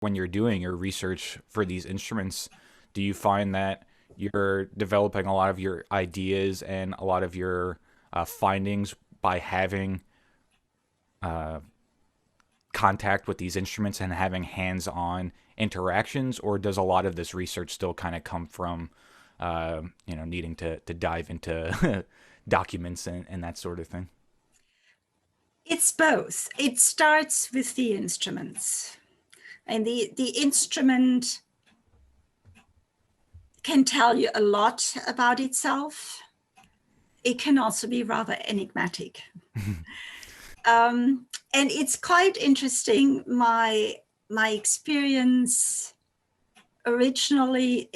when you're doing your research for these instruments, do you find that you're developing a lot of your ideas and a lot of your findings by having contact with these instruments and having hands-on interactions, or does a lot of this research still kind of come from needing to dive into documents and that sort of thing? It's both. It starts with the instruments, and the instrument can tell you a lot about itself. It can also be rather enigmatic. And it's quite interesting. My experience originally,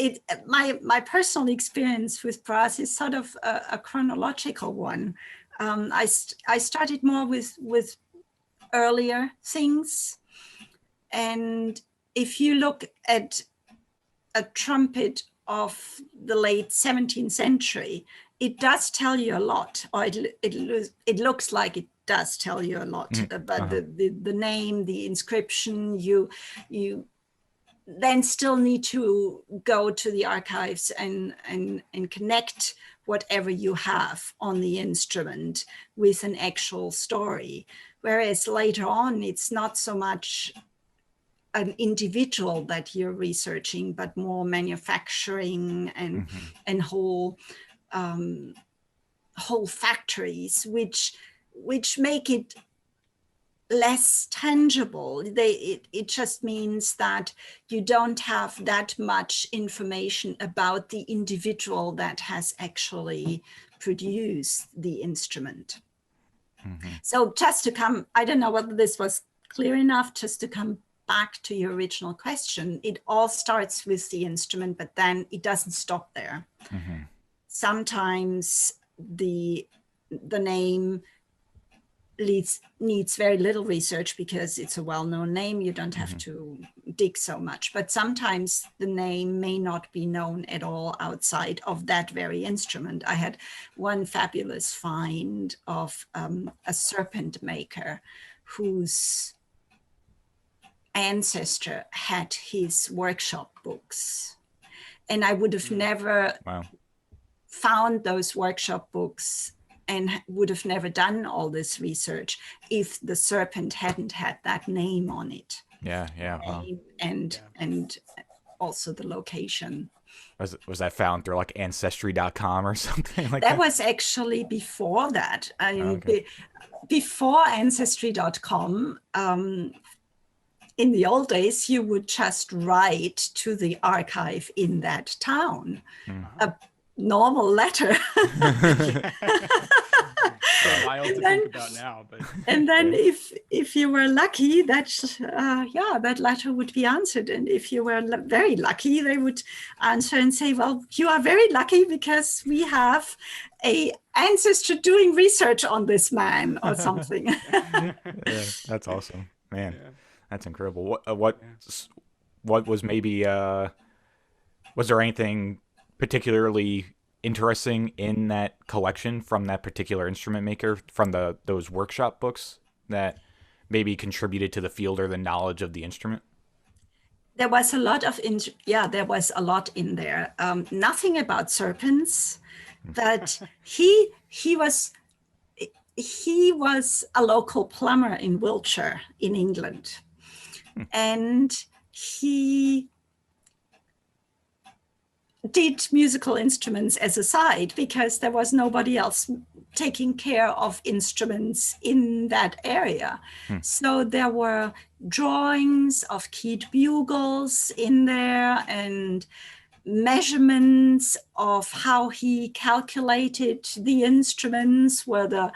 my personal experience with brass is sort of a chronological one. I started more with earlier things, and if you look at a trumpet of the late 17th century, it does tell you a lot, or it looks like it does tell you a lot about the name, the inscription. You then still need to go to the archives and connect whatever you have on the instrument with an actual story. Whereas later on, it's not so much an individual that you're researching, but more manufacturing and whole factories, which make it less tangible. It just means that you don't have that much information about the individual that has actually produced the instrument. So just to come, I don't know whether this was clear enough, just to come back to your original question, it all starts with the instrument, but then it doesn't stop there. Sometimes the name needs very little research because it's a well-known name. You don't have to dig so much, but sometimes the name may not be known at all outside of that very instrument. I had one fabulous find of a serpent maker whose ancestor had his workshop books, and I would have never found those workshop books and would have never done all this research if the serpent hadn't had that name on it. Wow. And also the location. Was that found through like ancestry.com or something like that? That was actually before that. Before ancestry.com, in the old days, you would just write to the archive in that town, a normal letter. Wild to think about now, but and then if you were lucky, that letter would be answered, and if you were very lucky, they would answer and say, well, you are very lucky because we have a ancestor doing research on this man or something. That's awesome, man. That's incredible. What was maybe was there anything particularly interesting in that collection from that particular instrument maker, from those workshop books, that maybe contributed to the field or the knowledge of the instrument? There was a lot there was a lot in there. Nothing about serpents, but he was a local plumber in Wiltshire in England, and he did musical instruments as a side because there was nobody else taking care of instruments in that area. So there were drawings of keyed bugles in there and measurements of how he calculated the instruments, where the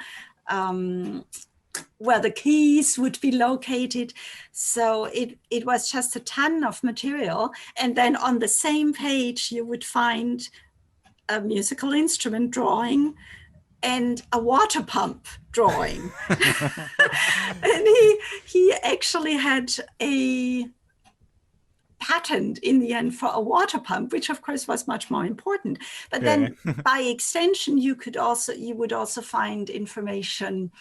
keys would be located. So it was just a ton of material. And then on the same page, you would find a musical instrument drawing and a water pump drawing. And he actually had a patent in the end for a water pump, which of course was much more important. But then by extension, you would also find information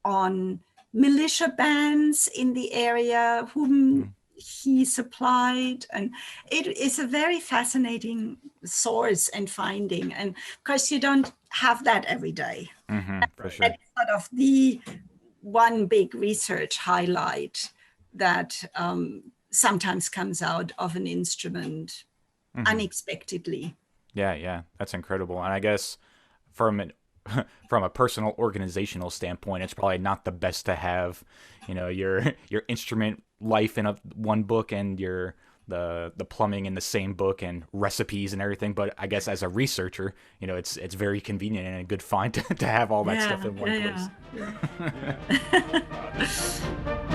on militia bands in the area whom he supplied, and it is a very fascinating source and finding, and of course you don't have that every day. For sure. That's sort of the one big research highlight that sometimes comes out of an instrument unexpectedly. Yeah, that's incredible. And I guess from a personal organizational standpoint, it's probably not the best to have, your instrument life in one book and the plumbing in the same book and recipes and everything. But I guess as a researcher, it's very convenient and a good find to have all that stuff in one place. Yeah.